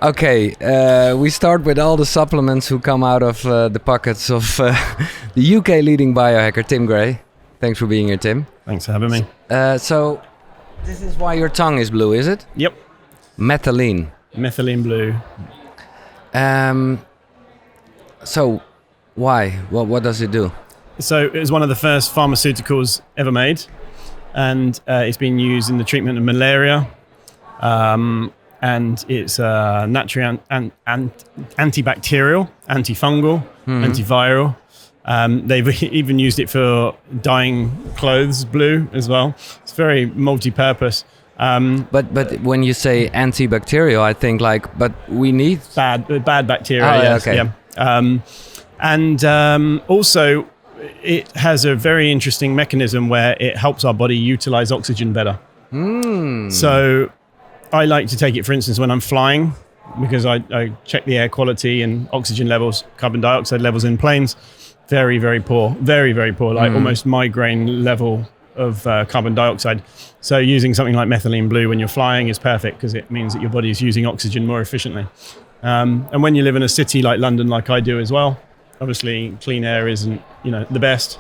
Okay, we start with all the supplements who come out of the pockets of the UK leading biohacker, Tim Gray. Thanks for being here, Tim. Thanks for having me. So, this is why your tongue is blue, is it? Yep. Methylene. Methylene blue. So, why? What does it do? So it was one of the first pharmaceuticals ever made, and it's been used in the treatment of malaria. And it's naturally antibacterial, antifungal, antiviral. They've even used it for dyeing clothes blue as well. It's very multi-purpose. But when you say antibacterial, I think but we need bad bacteria. Yes, okay. Yeah. Also, it has a very interesting mechanism where it helps our body utilize oxygen better. So I like to take it, for instance, when I'm flying, because I check the air quality and oxygen levels, carbon dioxide levels in planes. Very, very poor. Very, very poor. Like almost migraine level of carbon dioxide. So using something like methylene blue when you're flying is perfect, because it means that your body is using oxygen more efficiently. And when you live in a city like London, like I do as well, obviously clean air isn't the best.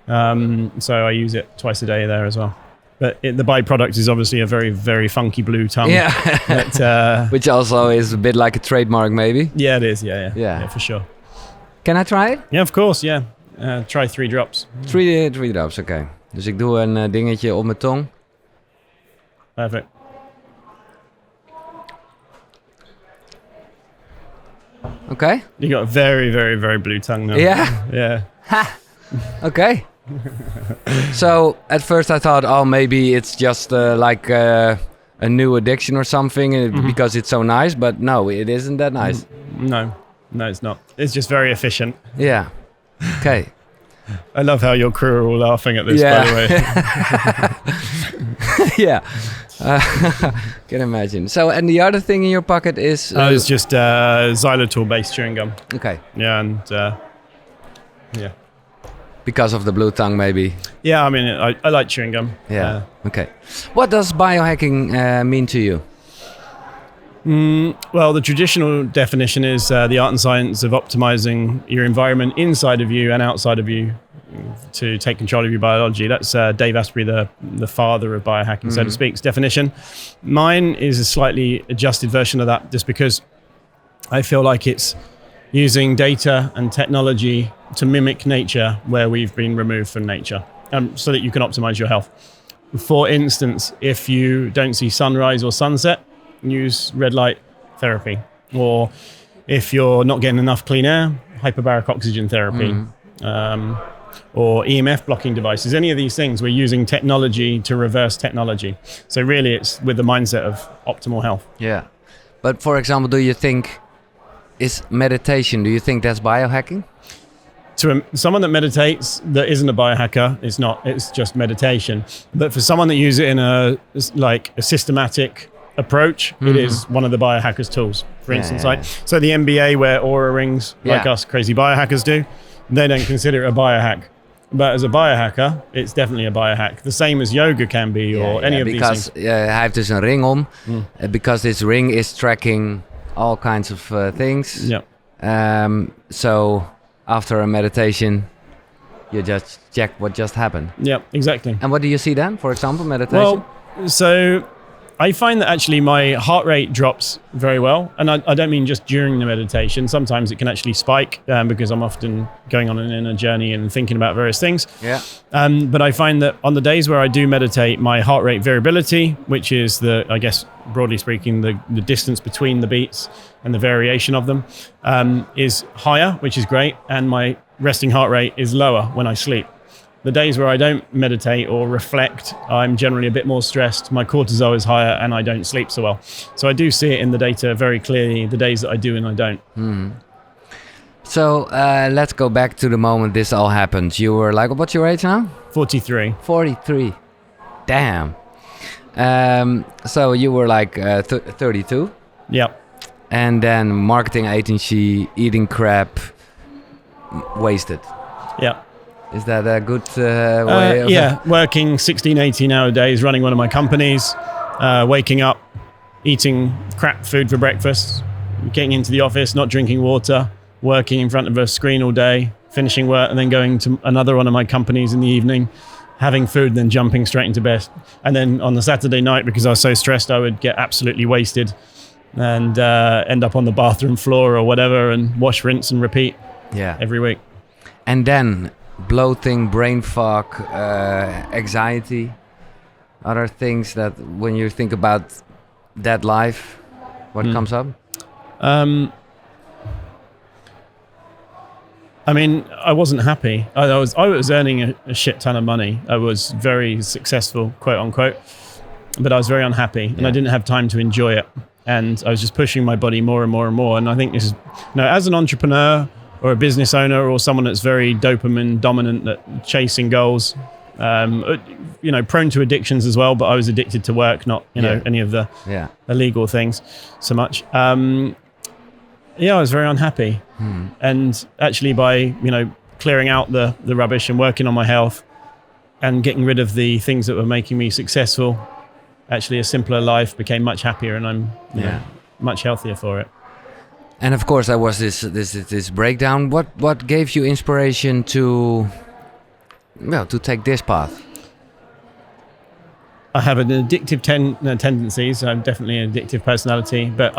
So I use it twice a day there as well. But the byproduct is obviously a very, very funky blue tongue. Yeah. But, which also is a bit like a trademark, maybe. Yeah, it is. Yeah, for sure. Can I try it? Yeah, of course. Yeah. Try 3 drops. 3 drops, okay. Dus ik doe een dingetje op mijn tong. Perfect. Okay. You got a very, very, very blue tongue now. Yeah? Yeah. Ha! Okay. So at first I thought, maybe it's just like a new addiction or something because it's so nice. But no, it isn't that nice. No, it's not. It's just very efficient. Yeah. Okay. I love how your crew are all laughing at this, by the way. Yeah. Can imagine. So, and the other thing in your pocket is... it's just xylitol-based chewing gum. Okay. Yeah, and yeah. Because of the blue tongue, maybe. Yeah, I mean, I like chewing gum. Yeah. Okay. What does biohacking mean to you? Well, the traditional definition is the art and science of optimizing your environment inside of you and outside of you to take control of your biology. That's Dave Asprey, the father of biohacking, so to speak's definition. Mine is a slightly adjusted version of that, just because I feel like it's using data and technology to mimic nature where we've been removed from nature, so that you can optimize your health. For instance, if you don't see sunrise or sunset, use red light therapy. Or if you're not getting enough clean air, hyperbaric oxygen therapy. Or EMF blocking devices. Any of these things, we're using technology to reverse technology. So really it's with the mindset of optimal health. Yeah. But for example, do you think do you think that's biohacking? To someone that meditates that isn't a biohacker, it's not. It's just meditation. But for someone that uses it in a systematic approach, it is one of the biohackers' tools. For instance, so the NBA wear aura rings like us crazy biohackers do. They don't consider it a biohack. But as a biohacker, it's definitely a biohack. The same as yoga can be, or any of these things. Because hij heeft dus een ring om. Because this ring is tracking all kinds of things. Yeah. So after a meditation, you just check what just happened. Yeah, exactly. And what do you see then, for example, meditation? Well, so I find that actually my heart rate drops very well. And I don't mean just during the meditation. Sometimes it can actually spike because I'm often going on an inner journey and thinking about various things. Yeah. But I find that on the days where I do meditate, my heart rate variability, which is I guess, broadly speaking, the distance between the beats and the variation of them, is higher, which is great. And my resting heart rate is lower when I sleep. The days where I don't meditate or reflect, I'm generally a bit more stressed. My cortisol is higher and I don't sleep so well. So I do see it in the data very clearly, the days that I do and I don't. So let's go back to the moment this all happened. You were like, what's your age now? 43. 43. Damn. So you were like 32. Yeah. And then marketing agency, eating crap, wasted. Yeah. Is that a good way of... Yeah, working 16, 18 hour days, running one of my companies, waking up, eating crap food for breakfast, getting into the office, not drinking water, working in front of a screen all day, finishing work, and then going to another one of my companies in the evening, having food, then jumping straight into bed. And then on the Saturday night, because I was so stressed, I would get absolutely wasted and end up on the bathroom floor or whatever, and wash, rinse, and repeat every week. And then bloating, brain fog, anxiety, other things that when you think about that life, what comes up? I mean, I wasn't happy. I was earning a shit ton of money. I was very successful, quote unquote, but I was very unhappy, and I didn't have time to enjoy it. And I was just pushing my body more and more and more. And I think this is, as an entrepreneur or a business owner or someone that's very dopamine dominant, at chasing goals, prone to addictions as well. But I was addicted to work, not any of the illegal things so much. I was very unhappy. And actually by, clearing out the rubbish and working on my health and getting rid of the things that were making me successful, actually a simpler life became much happier, and I'm much healthier for it. And of course there was this breakdown. What gave you inspiration to take this path? I have an addictive tendencies. I'm definitely an addictive personality, but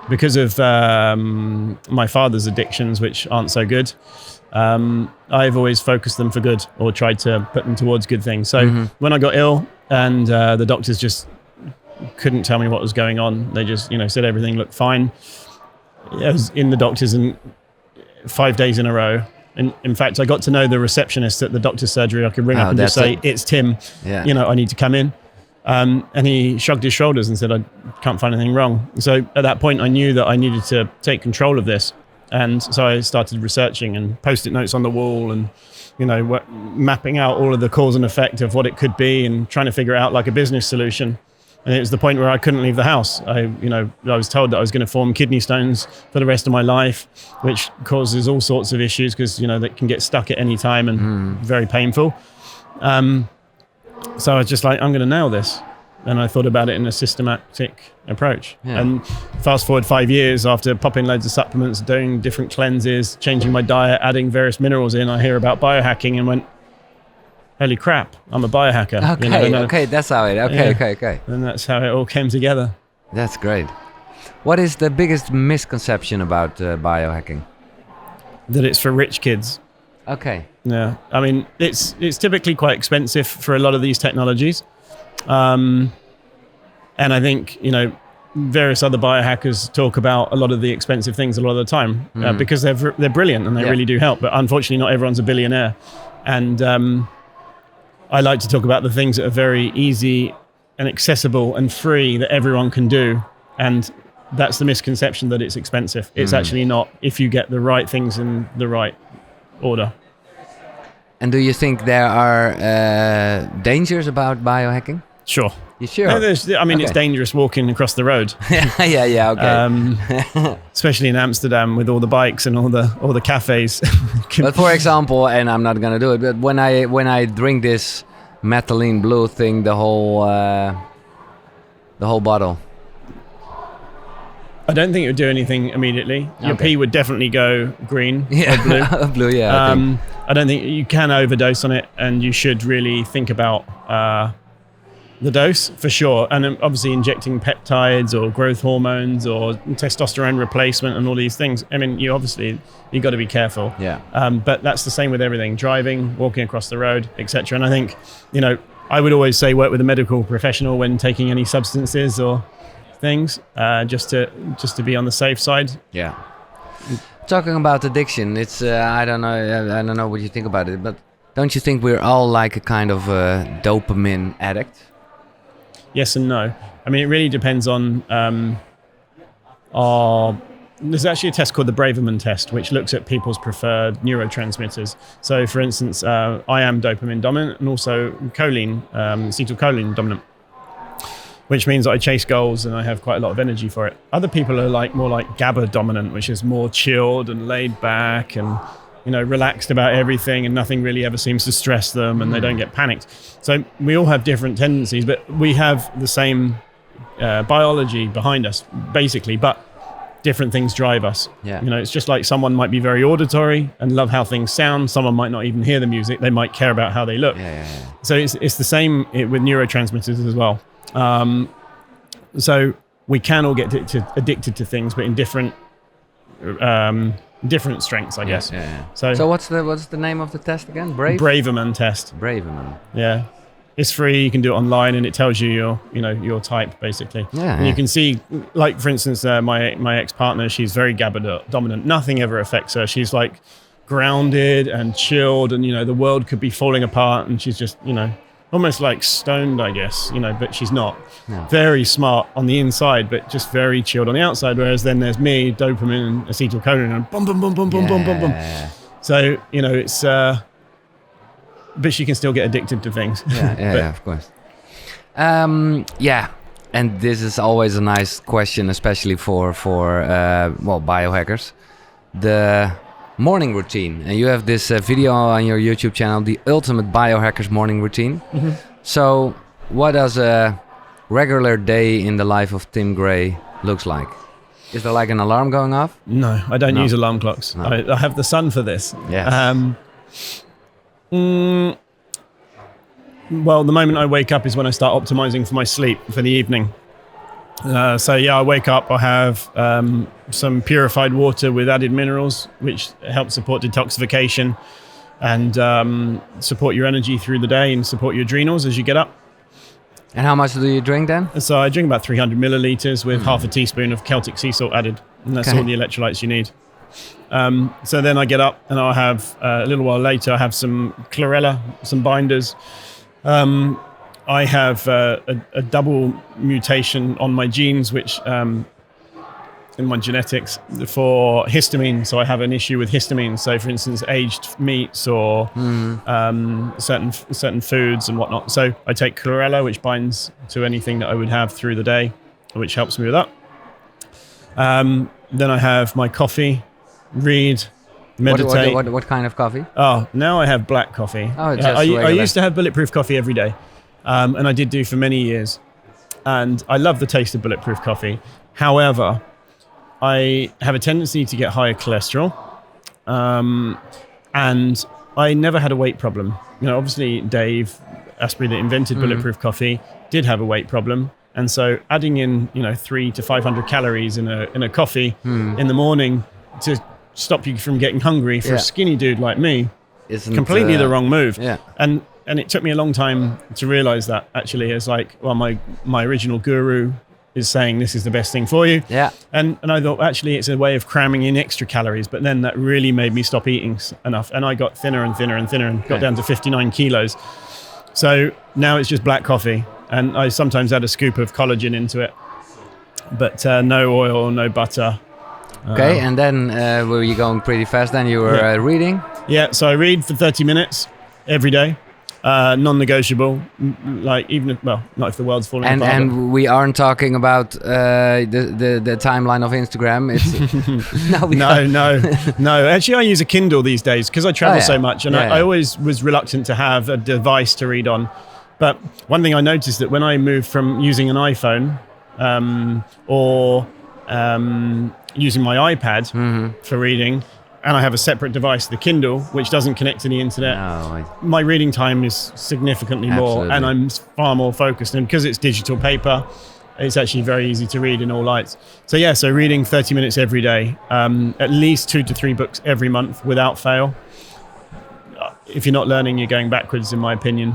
because of my father's addictions, which aren't so good, I've always focused them for good, or tried to put them towards good things. So when I got ill and the doctors just couldn't tell me what was going on, they just said everything looked fine. I was in the doctors 5 days in a row. And in fact, I got to know the receptionist at the doctor's surgery. I could ring up and just say, "It's Tim. I need to come in." And he shrugged his shoulders and said, "I can't find anything wrong." So at that point, I knew that I needed to take control of this. And so I started researching and Post-it notes on the wall and, mapping out all of the cause and effect of what it could be and trying to figure out like a business solution. And it was the point where I couldn't leave the house. I was told that I was going to form kidney stones for the rest of my life, which causes all sorts of issues because, they can get stuck at any time and very painful. So I was just like, I'm going to nail this. And I thought about it in a systematic approach. Yeah. And fast forward 5 years after popping loads of supplements, doing different cleanses, changing my diet, adding various minerals in, I hear about biohacking and went, holy crap, I'm a biohacker. Okay, that's how it, okay. And that's how it all came together. That's great. What is the biggest misconception about biohacking? That it's for rich kids. Okay. Yeah, I mean, it's typically quite expensive for a lot of these technologies. And I think, various other biohackers talk about a lot of the expensive things a lot of the time because they're brilliant and they really do help. But unfortunately, not everyone's a billionaire. And I like to talk about the things that are very easy and accessible and free that everyone can do. And that's the misconception, that it's expensive. It's actually not, if you get the right things in the right order. And do you think there are dangers about biohacking? Sure. You sure? No, it's dangerous walking across the road. yeah, okay. Especially in Amsterdam with all the bikes and all the cafes. But for example, and I'm not gonna do it, but when I drink this methylene blue thing, the whole bottle, I don't think it would do anything immediately. Your pee would definitely go green or blue. Blue, yeah. I don't think you can overdose on it, and you should really think about the dose for sure. And obviously injecting peptides or growth hormones or testosterone replacement and all these things. I mean, you got to be careful. Yeah. But that's the same with everything: driving, walking across the road, etc. And I think, I would always say work with a medical professional when taking any substances or things, just to be on the safe side. Yeah. Talking about addiction, it's I don't know what you think about it, but don't you think we're all like a kind of dopamine addict? Yes and no. I mean, it really depends on there's actually a test called the Braverman test, which looks at people's preferred neurotransmitters. So for instance, I am dopamine dominant and also acetylcholine dominant, which means I chase goals and I have quite a lot of energy for it. Other people are more like GABA dominant, which is more chilled and laid back and, relaxed about everything, and nothing really ever seems to stress them and they don't get panicked. So we all have different tendencies, but we have the same biology behind us, basically, but different things drive us. Yeah. You know, it's just like someone might be very auditory and love how things sound. Someone might not even hear the music. They might care about how they look. So it's the same with neurotransmitters as well. So we can all get addicted to things, but in different strengths, I guess. So what's the name of the test again? Braverman test. Braverman. Yeah. It's free. You can do it online, and it tells you your type basically. And you can see, like for instance, my ex-partner, she's very GABA dominant. Nothing ever affects her. She's like grounded and chilled, and the world could be falling apart, and she's just almost like stoned, I guess. But she's not. No. Very smart on the inside, but just very chilled on the outside. Whereas then there's me, dopamine and acetylcholine, and boom, boom, boom, boom, boom, boom, boom, boom. So it's. But she can still get addicted to things. Yeah, of course. And this is always a nice question, especially for biohackers. The morning routine. And you have this video on your YouTube channel, The Ultimate Biohacker's Morning Routine. Mm-hmm. So what does a regular day in the life of Tim Gray looks like? Is there like an alarm going off? No, I don't use alarm clocks. No. I have the sun for this. Yes. Well, the moment I wake up is when I start optimizing for my sleep for the evening. I wake up, I have some purified water with added minerals, which help support detoxification and support your energy through the day and support your adrenals as you get up. And how much do you drink then? So I drink about 300 milliliters with half a teaspoon of Celtic sea salt added. And that's all the electrolytes you need. So then I get up and I'll have, a little while later, I have some chlorella, some binders. I have a double mutation on my genes, which in my genetics for histamine. So I have an issue with histamine. So for instance, aged meats or certain foods and whatnot. So I take chlorella, which binds to anything that I would have through the day, which helps me with that. Then I have my coffee, read, meditate. What kind of coffee? Oh, now I have black coffee. Oh, just I used to have bulletproof coffee every day, and I did do for many years. And I love the taste of bulletproof coffee. However, I have a tendency to get higher cholesterol, and I never had a weight problem. Obviously Dave Asprey, that invented bulletproof coffee, did have a weight problem. And so adding in, 300 to 500 calories in a coffee in the morning to stop you from getting hungry for a skinny dude like me isn't completely the wrong move. Yeah. And it took me a long time to realize that actually as like, well, my original guru is saying this is the best thing for you. Yeah. And I thought actually it's a way of cramming in extra calories, but then that really made me stop eating enough. And I got thinner and thinner and thinner and got down to 59 kilos. So now it's just black coffee. And I sometimes add a scoop of collagen into it, but no oil, no butter. Okay, and then were you going pretty fast then? You were reading? Yeah, so I read for 30 minutes every day, non-negotiable, like not if the world's falling apart. And we aren't talking about the timeline of Instagram. It's No. Actually, I use a Kindle these days because I travel so much, and I always was reluctant to have a device to read on. But one thing I noticed that when I moved from using an iPhone or using my iPad for reading, and I have a separate device, the Kindle, which doesn't connect to the internet, my reading time is significantly more, and I'm far more focused. And because it's digital paper, it's actually very easy to read in all lights. So reading 30 minutes every day, at least 2 to 3 books every month without fail. If you're not learning, you're going backwards, in my opinion.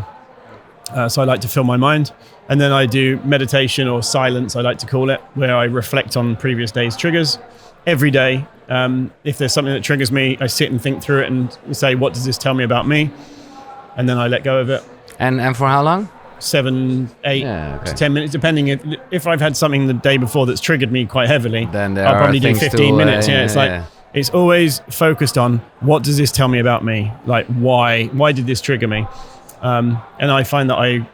So I like to fill my mind. And then I do meditation or silence, I like to call it, where I reflect on previous day's triggers every day. If there's something that triggers me, I sit and think through it and say, what does this tell me about me? And then I let go of it. And for how long? 7, 8 to 10 minutes, depending. If I've had something the day before that's triggered me quite heavily, then I'll probably do 15 minutes. It's always focused on, what does this tell me about me? Like, why did this trigger me? And I find that I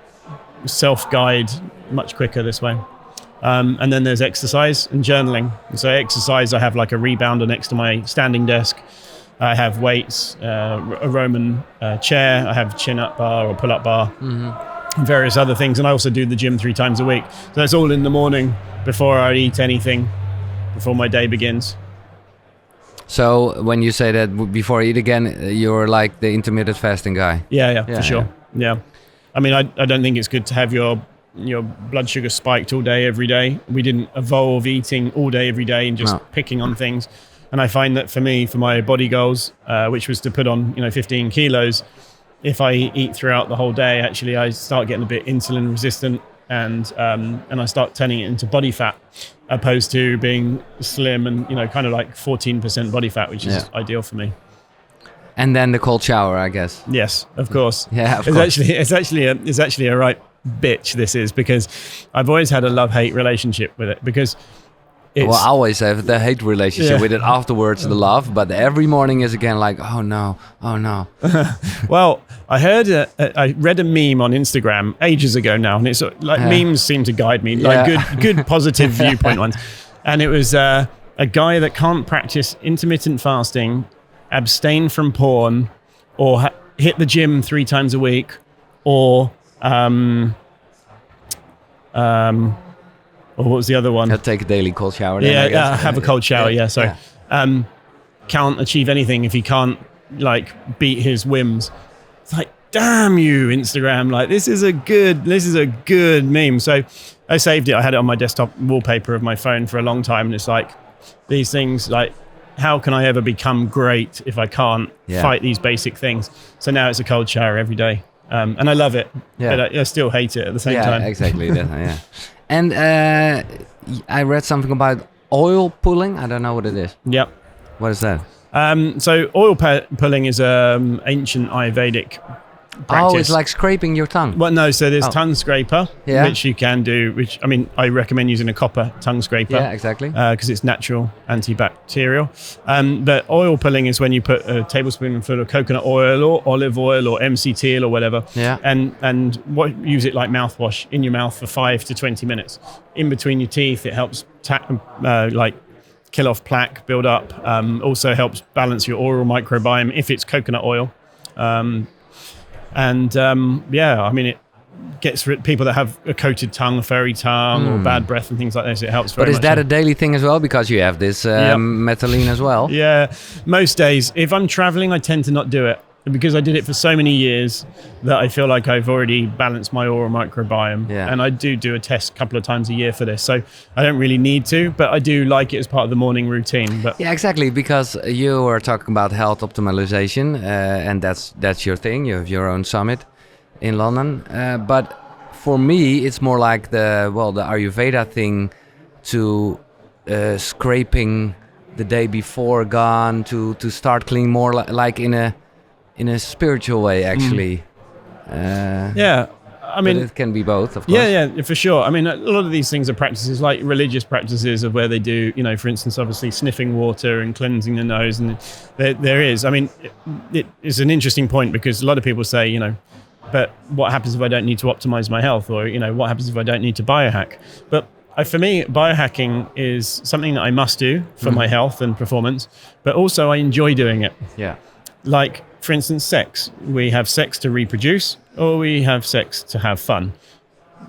self-guide much quicker this way. And then there's exercise and journaling. So exercise, I have like a rebounder next to my standing desk. I have weights, a Roman chair. I have chin-up bar or pull-up bar, various other things. And I also do the gym 3 times a week. So that's all in the morning before I eat anything. before my day begins. So when you say that before I eat again, you're like the intermittent fasting guy. Yeah, for sure. Yeah. I mean, I don't think it's good to have your blood sugar spiked all day, every day. We didn't evolve eating all day, every day and just picking on things. And I find that for me, for my body goals, which was to put on, 15 kilos, if I eat throughout the whole day, actually, I start getting a bit insulin resistant and I start turning it into body fat, opposed to being slim and, kind of like 14% body fat, which is ideal for me. And then the cold shower, I guess. Yes, of course. Yeah, of course. It's actually a right bitch, this is, because I've always had a love-hate relationship with it, because I always have the hate relationship with it, afterwards the love, but every morning is again like, oh no. Well, I read a meme on Instagram ages ago now, and it's like memes seem to guide me, like good positive viewpoint ones. And it was a guy that can't practice intermittent fasting, abstain from porn, or hit the gym 3 times a week, or or what was the other one? I'll take a daily cold shower. Then, have a cold shower. Sorry. Yeah. Can't achieve anything if he can't beat his whims. It's like, damn you, Instagram! Like this is a good meme. So I saved it. I had it on my desktop wallpaper of my phone for a long time, and it's like these things like, how can I ever become great if I can't fight these basic things? So now it's a cold shower every day, and I love it. But I still hate it at the same time. Yeah, exactly. Yeah. And I read something about oil pulling. I don't know what it is. Yep. What is that? So oil pulling is ancient Ayurvedic practice. Oh, it's like scraping your tongue. Well, no. So there's tongue scraper, which you can do. Which I recommend using a copper tongue scraper. Yeah, exactly. Because it's natural, antibacterial. But oil pulling is when you put a tablespoonful of coconut oil or olive oil or MCT oil or whatever, and use it like mouthwash in your mouth for 5 to 20 minutes. In between your teeth, it helps kill off plaque, build up. Also helps balance your oral microbiome if it's coconut oil. It gets rid of people that have a coated tongue, a furry tongue, or bad breath and things like this. It helps very much. But is that a daily thing as well? Because you have this methylene as well. Yeah, most days. If I'm traveling, I tend to not do it, because I did it for so many years that I feel like I've already balanced my oral microbiome. Yeah. And I do a test a couple of times a year for this. So I don't really need to, but I do like it as part of the morning routine. But yeah, exactly. Because you are talking about health optimization, and that's your thing. You have your own summit in London. But for me, it's more like the Ayurveda thing, to scraping the day before gone, to start cleaning more like in a spiritual way, actually. I mean, it can be both, of course. Yeah, for sure. I mean, a lot of these things are practices, like religious practices, of where they do, for instance, obviously sniffing water and cleansing the nose, and there is. I mean, it is an interesting point, because a lot of people say, but what happens if I don't need to optimize my health, or what happens if I don't need to biohack? But for me, biohacking is something that I must do for my health and performance, but also I enjoy doing it. Yeah. Like, for instance, sex. We have sex to reproduce, or we have sex to have fun.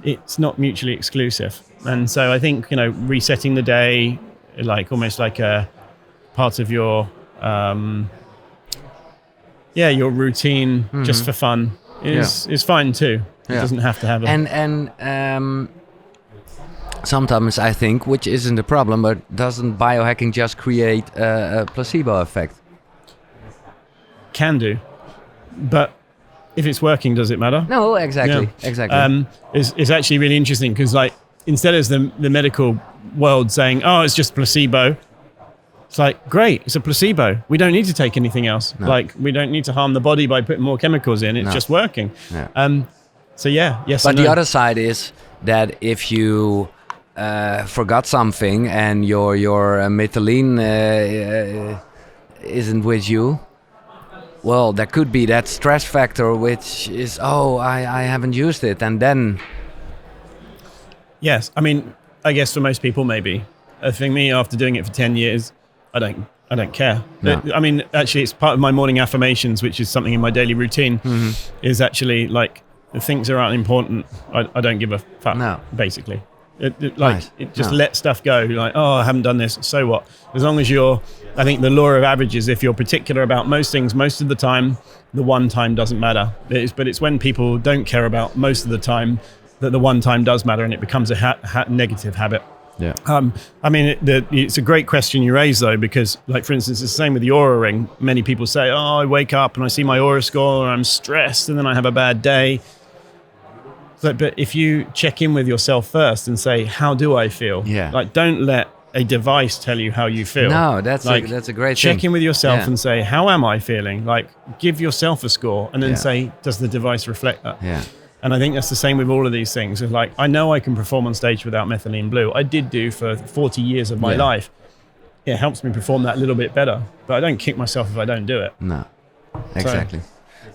It's not mutually exclusive. And so I think, resetting the day, almost like a part of your routine, just for fun, is fine too. It doesn't have to have And sometimes I think, which isn't a problem, but doesn't biohacking just create a placebo effect? Can do, but if it's working, does it matter? No, exactly. It's actually really interesting, because instead of the medical world saying, oh, it's just placebo, it's like, great, it's a placebo, we don't need to take anything else. We don't need to harm the body by putting more chemicals in, it's just working. Yes. But the other side is that if you forgot something and your methylene isn't with you, well, there could be that stress factor, which is, I haven't used it, and then... Yes, I mean, I guess for most people, maybe. I think me, after doing it for 10 years, I don't care. No. I mean, actually, it's part of my morning affirmations, which is something in my daily routine, is actually, if things aren't important, I don't give a fuck, basically. It just let stuff go. You're like, oh, I haven't done this. So what? As long as I think the law of averages, if you're particular about most things, most of the time, the one time doesn't matter. But it's when people don't care about most of the time that the one time does matter, and it becomes a negative habit. Yeah. I mean, it's a great question you raise, though, because, like, for instance, it's the same with the Aura Ring. Many people say, oh, I wake up and I see my Aura score and I'm stressed and then I have a bad day. But if you check in with yourself first and say, how do I feel? Yeah. Like, don't let a device tell you how you feel. No, that's a great thing. Check in with yourself and say, how am I feeling? Like, give yourself a score and then say, does the device reflect that? Yeah. And I think that's the same with all of these things. It's like, I know I can perform on stage without methylene blue. I did do for 40 years of my life. It helps me perform that a little bit better. But I don't kick myself if I don't do it. No, exactly.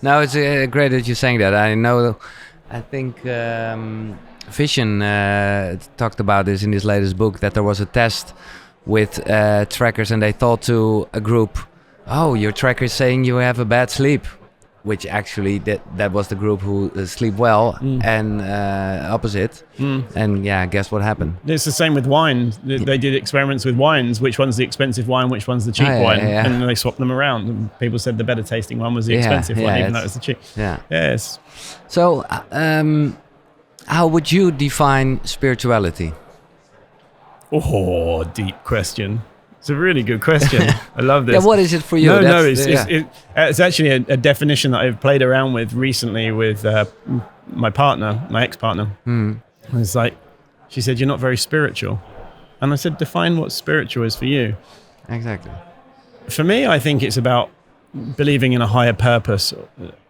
No, it's great that you're saying that. I think Vision talked about this in his latest book, that there was a test with trackers and they thought to a group, oh, your tracker is saying you have a bad sleep. Which actually that was the group who sleep well and opposite. And guess what happened? It's the same with wine. They did experiments with wines. Which one's the expensive wine? Which one's the cheap wine? Yeah. And they swapped them around. And people said the better tasting one was the expensive one, even though it was the cheap. Yeah. Yes. So, how would you define spirituality? Oh, deep question. It's a really good question. I love this. Yeah, what is it for you? It's actually a definition that I've played around with recently with my partner, my ex-partner. It's like, she said, you're not very spiritual. And I said, define what spiritual is for you. Exactly. For me, I think it's about believing in a higher purpose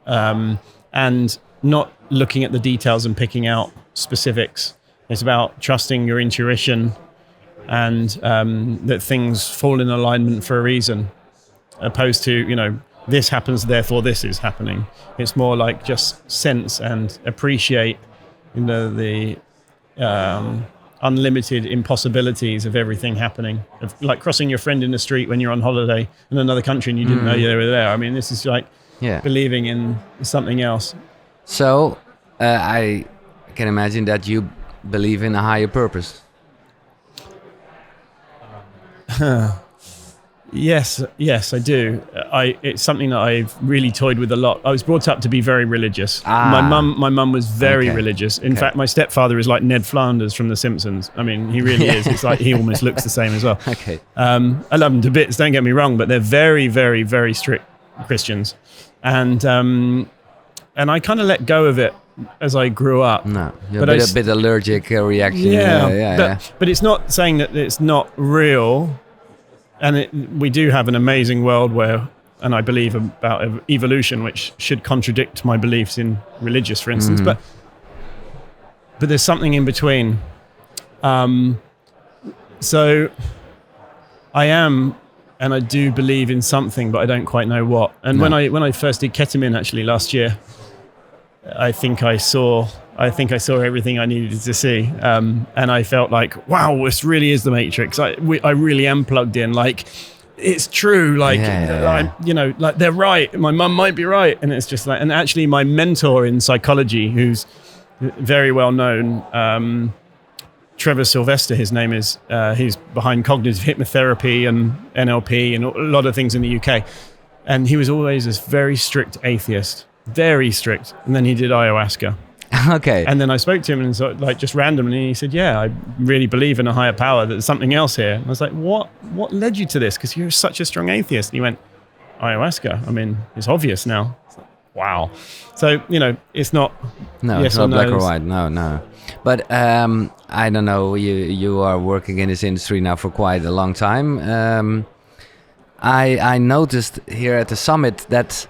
and not looking at the details and picking out specifics. It's about trusting your intuition and that things fall in alignment for a reason, opposed to, this happens, therefore this is happening. It's more like just sense and appreciate, the unlimited impossibilities of everything happening. Like crossing your friend in the street when you're on holiday in another country and you didn't know they were there. I mean, this is like believing in something else. So I can imagine that you believe in a higher purpose. Yes, I do. It's something that I've really toyed with a lot. I was brought up to be very religious. My mum was very religious. In fact, my stepfather is like Ned Flanders from The Simpsons. I mean, he really is. It's like he almost looks the same as well. Okay. I love them to bits, don't get me wrong, but they're very, very, very strict Christians. And I kind of let go of it as I grew up. No, you're a bit allergic reaction. But it's not saying that it's not real. And we do have an amazing world and I believe about evolution, which should contradict my beliefs in religious, for instance. But there's something in between. So I am, and I do believe in something, but I don't quite know what. And when I first did ketamine, actually last year, I think I saw everything I needed to see, and I felt like, wow, this really is the Matrix. I really am plugged in. Like, it's true. Like, like they're right. My mum might be right, and it's just like. And actually, my mentor in psychology, who's very well known, Trevor Sylvester, his name is. He's behind cognitive hypnotherapy and NLP and a lot of things in the UK, and he was always this very strict atheist. Very strict. And then he did ayahuasca. Okay. And then I spoke to him and so, like, just randomly, he said, yeah, I really believe in a higher power. There's something else here. And I was like, what led you to this? Because you're such a strong atheist. And he went, ayahuasca. I mean, it's obvious now. It's like, wow. So, it's not it's not black or white. No. But I don't know, you are working in this industry now for quite a long time. I noticed here at the summit that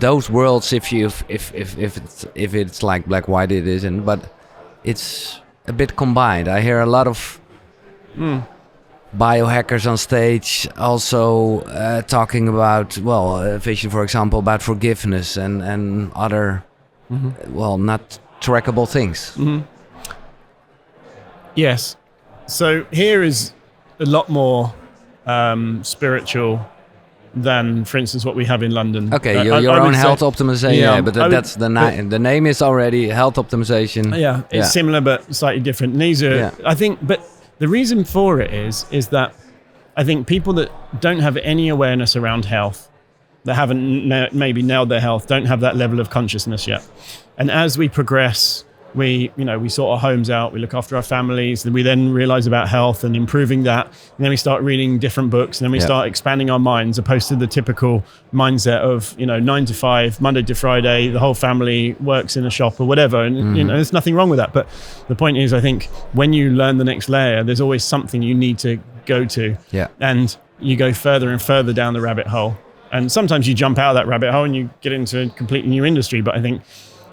those worlds, if it's like black white, it isn't, but it's a bit combined. I hear a lot of biohackers on stage also talking about, Vision, for example, about forgiveness and other not trackable things. Yes. So here is a lot more spiritual than, for instance, what we have in London. Okay, your own health optimization. Yeah, but that's the name is already health optimization. Yeah, it's similar but slightly different. And these are, I think, but the reason for it is that I think people that don't have any awareness around health, that haven't maybe nailed their health, don't have that level of consciousness yet. And as we progress, we sort our homes out, we look after our families, and we then realize about health and improving that. And then we start reading different books, and then we start expanding our minds, opposed to the typical mindset of, 9 to 5, Monday to Friday, the whole family works in a shop or whatever. And there's nothing wrong with that. But the point is, I think when you learn the next layer, there's always something you need to go to. Yeah. And you go further and further down the rabbit hole. And sometimes you jump out of that rabbit hole and you get into a completely new industry. But I think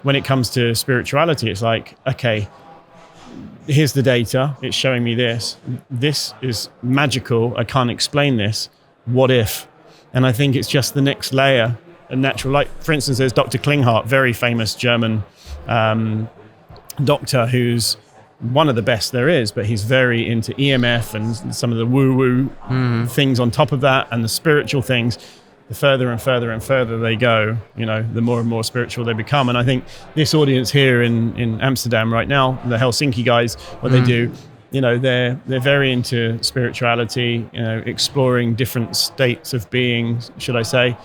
when it comes to spirituality, it's like, okay, here's the data. It's showing me this. This is magical. I can't explain this. What if? And I think it's just the next layer, a natural, like, for instance, there's Dr. Klinghardt, very famous German doctor who's one of the best there is, but he's very into EMF and some of the woo-woo things on top of that, and the spiritual things. The further and further and further they go, the more and more spiritual they become. And I think this audience here in Amsterdam right now, the Helsinki guys, what they do, they're very into spirituality, exploring different states of being, should I say.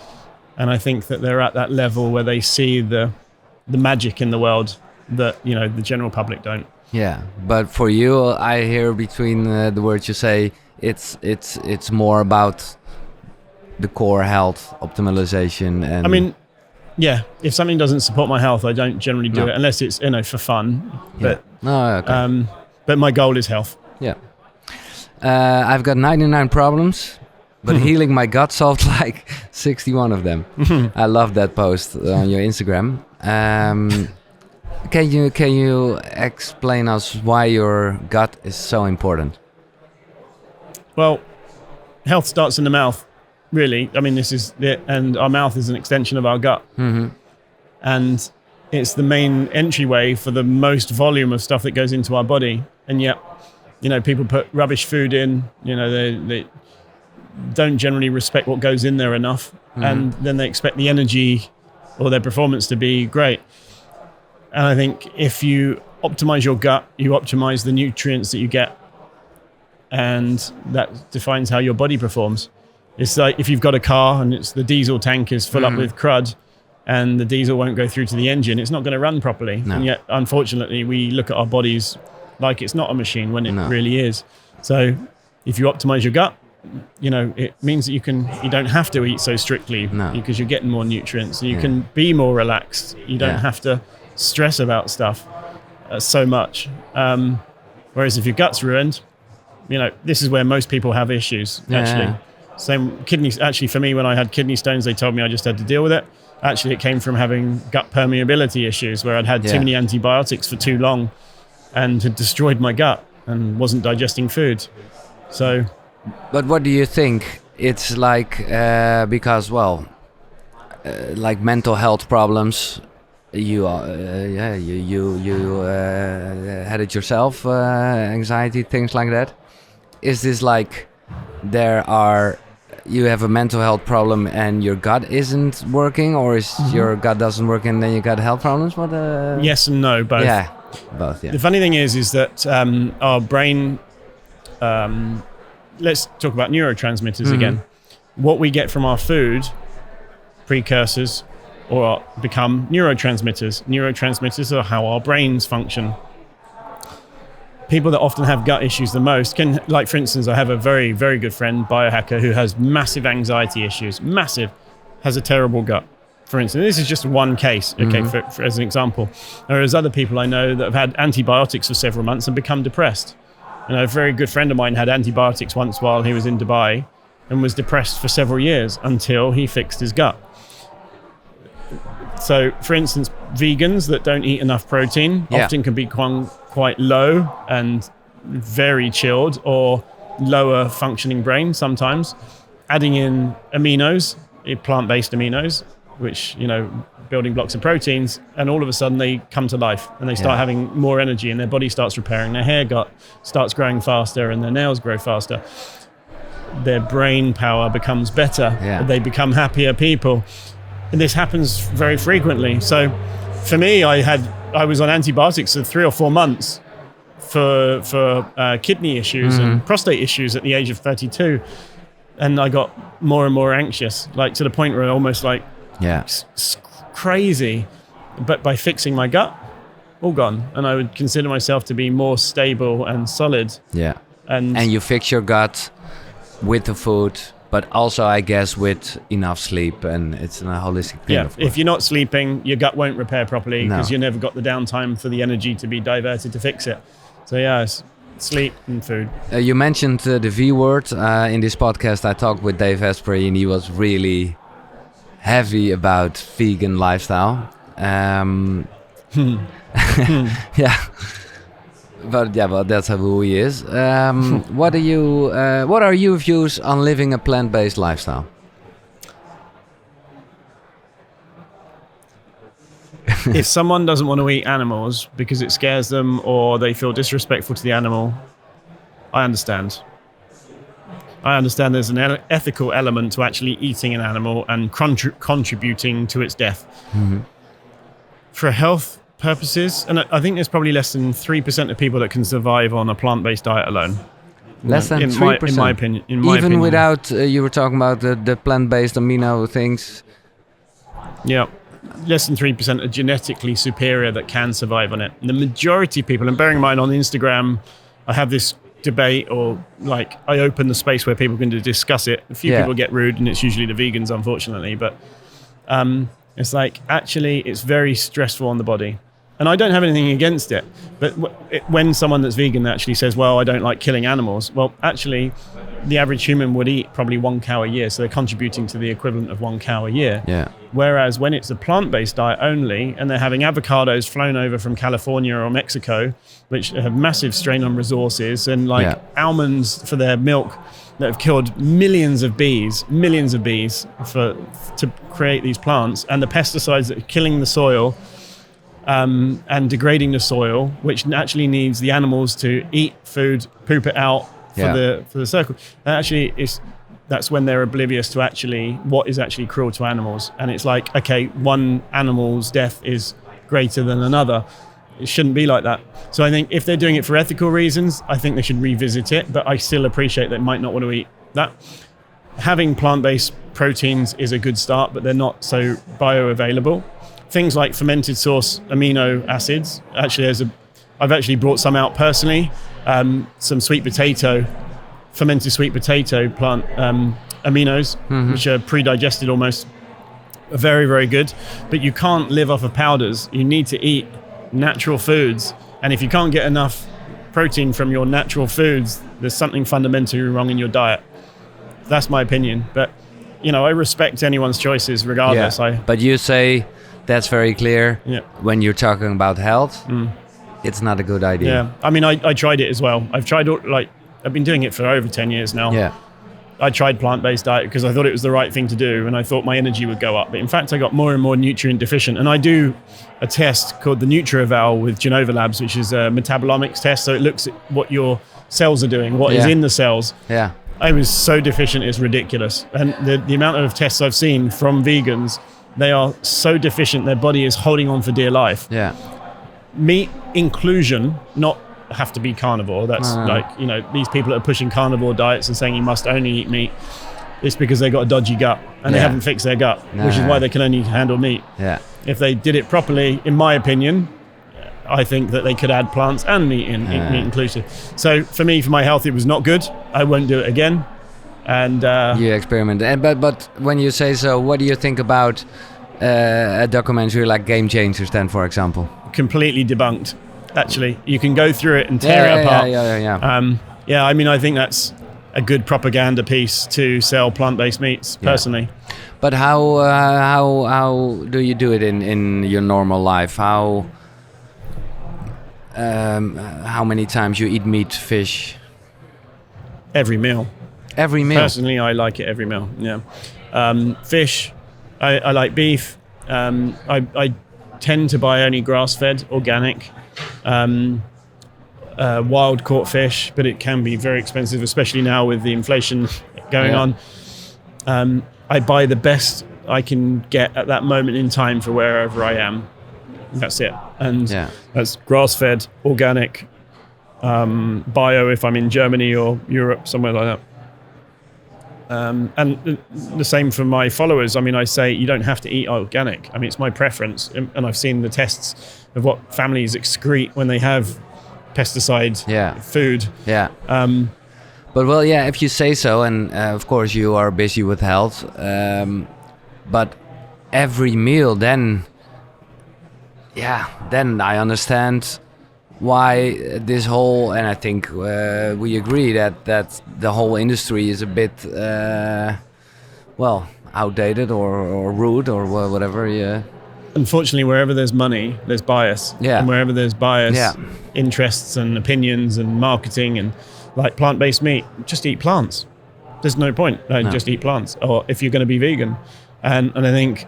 And I think that they're at that level where they see the magic in the world that, the general public don't. Yeah, but for you, I hear between the words you say, it's more about the core health optimization. And I mean, yeah, if something doesn't support my health, I don't generally do it unless it's for fun. But okay. But my goal is health. Yeah. I've got 99 problems, but healing my gut solved like 61 of them. I love that post on your Instagram. Can you explain us why your gut is so important? Well, health starts in the mouth. Really, I mean, this is it, and our mouth is an extension of our gut, and it's the main entryway for the most volume of stuff that goes into our body. And yet, people put rubbish food in. They don't generally respect what goes in there enough, and then they expect the energy or their performance to be great. And I think if you optimize your gut, you optimize the nutrients that you get, and that defines how your body performs. It's like if you've got a car and the diesel tank is full up with crud and the diesel won't go through to the engine, it's not going to run properly. No. And yet, unfortunately, we look at our bodies like it's not a machine when it really is. So if you optimize your gut, it means that you don't have to eat so strictly because you're getting more nutrients, and you can be more relaxed. You don't have to stress about stuff so much. Whereas if your gut's ruined, this is where most people have issues, actually. Yeah. Same kidneys. Actually, for me, when I had kidney stones, they told me I just had to deal with it. Actually, it came from having gut permeability issues where I'd had too many antibiotics for too long and had destroyed my gut and wasn't digesting food. So, but what do you think? It's like because like mental health problems. You had it yourself, anxiety, things like that. Is this like you have a mental health problem and your gut isn't working, or is your gut doesn't work and then you got health problems? What? Yes and no, both. Yeah, both. Yeah. The funny thing is that our brain. Let's talk about neurotransmitters again. What we get from our food, precursors, or become neurotransmitters. Neurotransmitters are how our brains function. People that often have gut issues the most can, like, for instance, I have a very, very good friend, biohacker, who has massive anxiety issues, has a terrible gut. For instance, this is just one case, okay, for as an example. Whereas other people I know that have had antibiotics for several months and become depressed. A very good friend of mine had antibiotics once while he was in Dubai and was depressed for several years until he fixed his gut. So, for instance, vegans that don't eat enough protein often can be quite low and very chilled, or lower functioning brain sometimes. Adding in aminos, plant-based aminos, which, building blocks of proteins, and all of a sudden they come to life and they start having more energy, and their body starts repairing, their hair starts growing faster, and their nails grow faster. their brain power becomes better. Yeah. They become happier people. And this happens very frequently. So for me, I was on antibiotics for 3 or 4 months for kidney issues and prostate issues at the age of 32. And I got more and more anxious, like to the point where I almost like crazy. But by fixing my gut, all gone. And I would consider myself to be more stable and solid. Yeah. And you fix your gut with the food, but also, I guess, with enough sleep, and it's a holistic thing. Yeah, if you're not sleeping, your gut won't repair properly because you never got the downtime for the energy to be diverted to fix it. So yeah, it's sleep and food. You mentioned the V word. In this podcast, I talked with Dave Asprey, and he was really heavy about vegan lifestyle. Yeah. But that's who he is. What are your views on living a plant-based lifestyle? If someone doesn't want to eat animals because it scares them or they feel disrespectful to the animal, I understand. I understand there's an ethical element to actually eating an animal and contributing to its death. Mm-hmm. For health purposes, and I think there's probably less than 3% of people that can survive on a plant-based diet alone. Less than 3%? In my opinion. Even without, you were talking about the plant-based amino things? Yeah. Less than 3% are genetically superior that can survive on it. And the majority of people, and bearing in mind on Instagram, I have this debate, or like I open the space where people can discuss it. A few people get rude, and it's usually the vegans, unfortunately. But it's like, actually, it's very stressful on the body. And I don't have anything against it. But when someone that's vegan actually says, well, I don't like killing animals. Well, actually, the average human would eat probably 1 cow a year. So they're contributing to the equivalent of 1 cow a year. Yeah. Whereas when it's a plant-based diet only, and they're having avocados flown over from California or Mexico, which have massive strain on resources, and almonds for their milk that have killed millions of bees to create these plants, and the pesticides that are killing the soil, and degrading the soil, which naturally needs the animals to eat food, poop it out for the circle. And actually, that's when they're oblivious to actually what is actually cruel to animals. And it's like, okay, one animal's death is greater than another. It shouldn't be like that. So I think if they're doing it for ethical reasons, I think they should revisit it. But I still appreciate they might not want to eat that. Having plant-based proteins is a good start, but they're not so bioavailable. Things like fermented source amino acids. Actually, I've actually brought some out personally. Some fermented sweet potato plant aminos, which are pre-digested almost, are very, very good. But you can't live off of powders. You need to eat natural foods. And if you can't get enough protein from your natural foods, there's something fundamentally wrong in your diet. That's my opinion. But, I respect anyone's choices regardless. Yeah. But you say that's very clear. Yeah. When you're talking about health, it's not a good idea. Yeah. I mean, I tried it as well. I've been doing it for over 10 years now. Yeah. I tried plant-based diet because I thought it was the right thing to do, and I thought my energy would go up. But in fact, I got more and more nutrient deficient. And I do a test called the NutriEval with Genova Labs, which is a metabolomics test. So it looks at what your cells are doing, what is in the cells. Yeah. I was so deficient, it's ridiculous. And the amount of tests I've seen from vegans, they are so deficient, their body is holding on for dear life. Yeah. Meat inclusion, not have to be carnivore. That's these people that are pushing carnivore diets and saying you must only eat meat. It's because they got a dodgy gut and they haven't fixed their gut, which is why they can only handle meat. Yeah. If they did it properly, in my opinion, I think that they could add plants and meat in, meat inclusive. So for me, for my health, it was not good. I won't do it again. And you experiment. But when you say so, what do you think about a documentary like Game Changers then, for example? Completely debunked. Actually, you can go through it and tear it apart. I mean, I think that's a good propaganda piece to sell plant-based meats, personally. But how do you do it in your normal life? How many times you eat meat, fish? Every meal. Every meal? Personally, I like it every meal, fish, I like beef. I tend to buy only grass-fed, organic. wild caught fish, but it can be very expensive, especially now with the inflation going on. I buy the best I can get at that moment in time for wherever I am. That's it. And that's grass-fed, organic, bio if I'm in Germany or Europe, somewhere like that. And the same for my followers. I mean, I say you don't have to eat organic. I mean, it's my preference. And I've seen the tests of what families excrete when they have pesticide food. Yeah. But well, yeah, if you say so, and of course you are busy with health, but every meal then I understand why this whole, and I think we agree that the whole industry is a bit, outdated or rude or whatever, Unfortunately, wherever there's money, there's bias. Yeah. And wherever there's bias, interests and opinions and marketing and like plant-based meat, just eat plants. There's no point. Just eat plants. Or if you're going to be vegan. And I think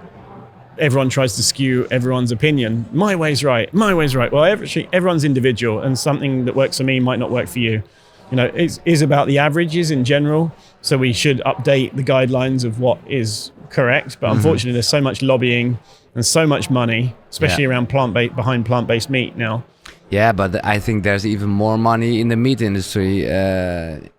everyone tries to skew everyone's opinion. My way's right. My way's right. Well, everyone's individual, and something that works for me might not work for you. You know, it is about the averages in general. So we should update the guidelines of what is correct. But unfortunately, there's so much lobbying and so much money, especially around plant-based meat now. Yeah, but I think there's even more money in the meat industry. The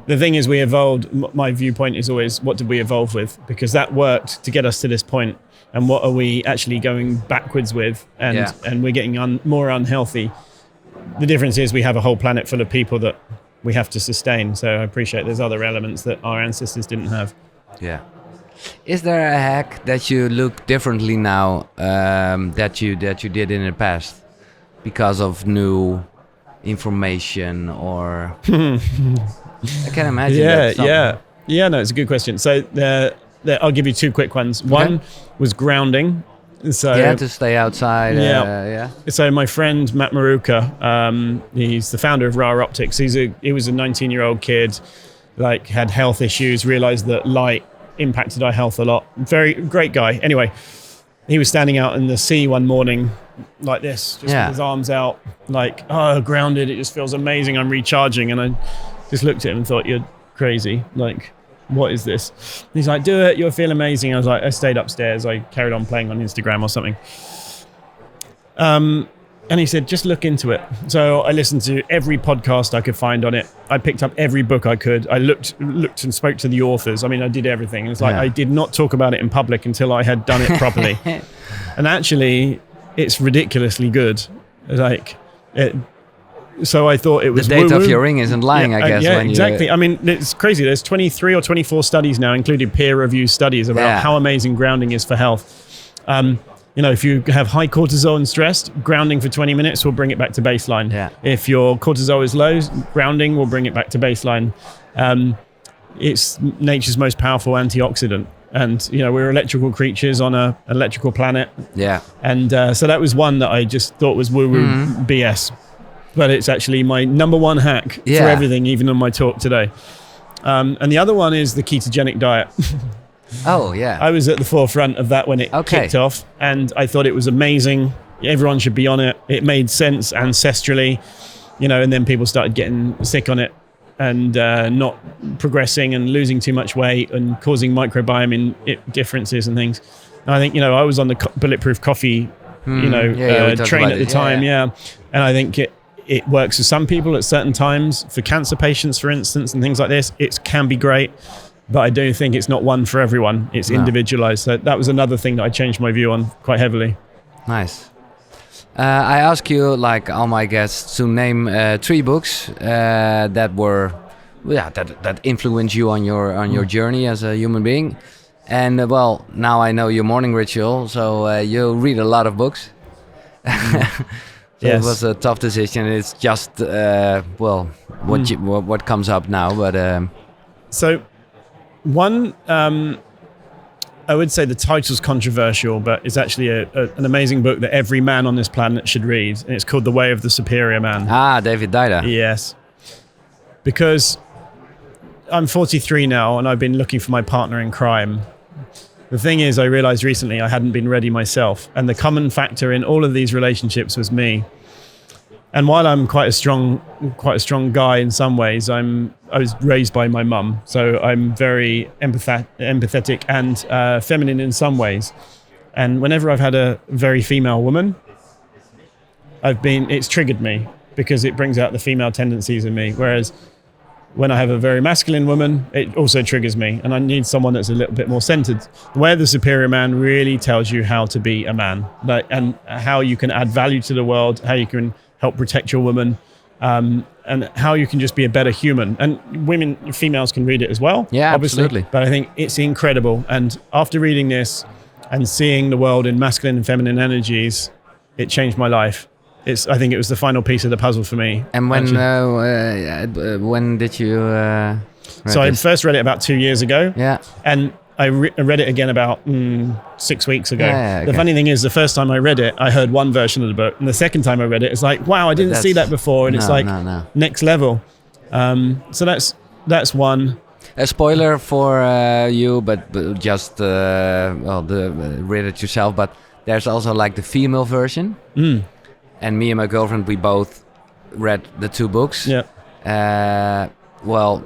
thing is, we evolved. My viewpoint is always, what did we evolve with? Because that worked to get us to this point, and what are we actually going backwards with? And we're getting more unhealthy. The difference is we have a whole planet full of people that we have to sustain. So I appreciate there's other elements that our ancestors didn't have. Yeah. Is there a hack that you look differently now that you did in the past because of new information or? I can imagine. No, it's a good question. So I'll give you two quick ones. One was grounding. So to stay outside. So my friend Matt Maruka, he's the founder of Rare Optics. He was a 19-year-old kid, like had health issues, realized that light impacted our health a lot. Very great guy. Anyway, he was standing out in the sea one morning like this, just with his arms out, like, grounded. It just feels amazing. I'm recharging. And I just looked at him and thought, you're crazy. Like, what is this? And he's like, do it. You'll feel amazing. I was like, I stayed upstairs. I carried on playing on Instagram or something. And he said, just look into it. So I listened to every podcast I could find on it. I picked up every book I could. I looked and spoke to the authors. I mean, I did everything. It's like I did not talk about it in public until I had done it properly. And actually, it's ridiculously good. So I thought it was the date of your ring isn't lying, I guess. Exactly. I mean, it's crazy. There's 23 or 24 studies now, including peer-reviewed studies about how amazing grounding is for health. If you have high cortisol and stressed, grounding for 20 minutes will bring it back to baseline. Yeah. If your cortisol is low, grounding will bring it back to baseline. It's nature's most powerful antioxidant. And, we're electrical creatures on an electrical planet. Yeah. And so that was one that I just thought was woo-woo BS. But it's actually my number one hack for everything, even on my talk today. And the other one is the ketogenic diet. Oh, yeah. I was at the forefront of that when it kicked off, and I thought it was amazing. Everyone should be on it. It made sense ancestrally, and then people started getting sick on it and not progressing and losing too much weight and causing microbiome differences and things. And I think, I was on the Bulletproof Coffee, train at the time. And I think it works for some people at certain times. For cancer patients, for instance, and things like this, it can be great. But I do think it's not one for everyone. It's individualized. So that was another thing that I changed my view on quite heavily. Nice. I ask you, like all my guests, to name 3 books that were, that influenced you on your journey as a human being. And now I know your morning ritual, so you read a lot of books. It was a tough decision. It's just what comes up now, but so. One, I would say the title's controversial, but it's actually an amazing book that every man on this planet should read. And it's called The Way of the Superior Man. David Dida. Yes. Because I'm 43 now and I've been looking for my partner in crime. The thing is, I realized recently I hadn't been ready myself. And the common factor in all of these relationships was me. And while I'm quite a strong guy in some ways, I was raised by my mum. So I'm very empathetic and feminine in some ways. And whenever I've had a very female woman, it's triggered me because it brings out the female tendencies in me. Whereas when I have a very masculine woman, it also triggers me. And I need someone that's a little bit more centered. Where the superior man really tells you how to be a man, and how you can add value to the world, how you can help protect your woman, and how you can just be a better human. And females can read it as well. Yeah, obviously. absolutely. But I think it's incredible. And after reading this and seeing the world in masculine and feminine energies, it changed my life. I think it was the final piece of the puzzle for me. And when did you read So I this? first read it about 2 years ago. Yeah. And I read it again about 6 weeks ago. Yeah, okay. The funny thing is, the first time I read it, I heard one version of the book. And the second time I read it, it's like, wow, I didn't see that before. And it's like next level. So that's one. A spoiler for you, but just read it yourself. But there's also like the female version. And me and my girlfriend, we both read the two books. Yeah.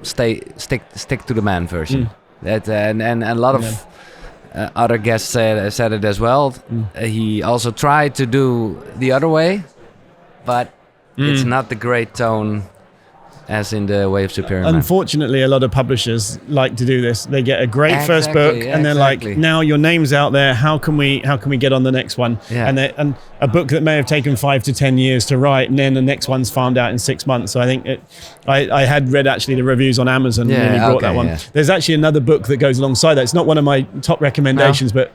Stick to the man version. That and a lot of other guests said it as well. He also tried to do the other way, but it's not the great tone as in the Way of Superior Man. Unfortunately, a lot of publishers like to do this. They get a great first book, and they're like, "Now your name's out there. How can we get on the next one?" Yeah. And a book that may have taken 5 to 10 years to write, and then the next one's farmed out in 6 months. So I think I had read actually the reviews on Amazon and really brought that one. Yeah. There's actually another book that goes alongside that. It's not one of my top recommendations, but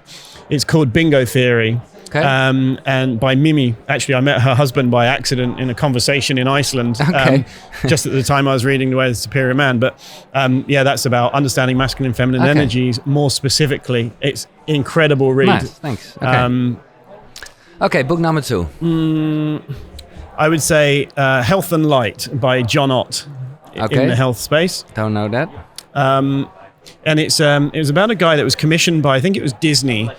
it's called Bingo Theory. Okay. And by Mimi. Actually, I met her husband by accident in a conversation in Iceland, just at the time I was reading The Way of the Superior Man. But that's about understanding masculine and feminine energies more specifically. It's incredible read. Nice, thanks. Okay. Book number 2. I would say Health and Light by John Ott in the health space. Don't know that. And it was about a guy that was commissioned by, I think it was Disney,